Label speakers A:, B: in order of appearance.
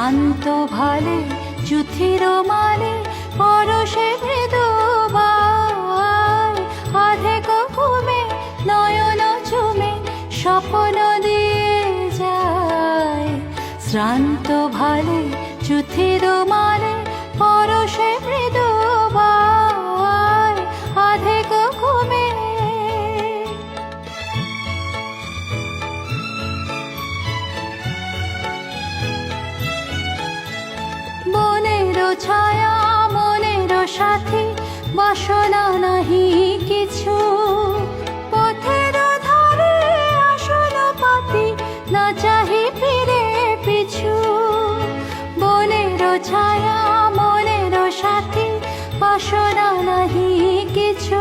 A: শ্রান্ত ভালে চুথির মালে পরশে মৃদু বায়, আধেক ঘুমে নয়ন চুমে স্বপ্ন দিয়ে যায়। শ্রান্ত ভালে চুথির মালে পরশে মৃদু বায়, আধেক ঘুমে। বনের ছায়া মনের সাথী, বাসনা নাহি কিছু, পথের ধারে আসন পাতি, না চাহি ফিরে পিছু। বনের ছায়া মনের সাথী, বাসনা নাহি কিছু,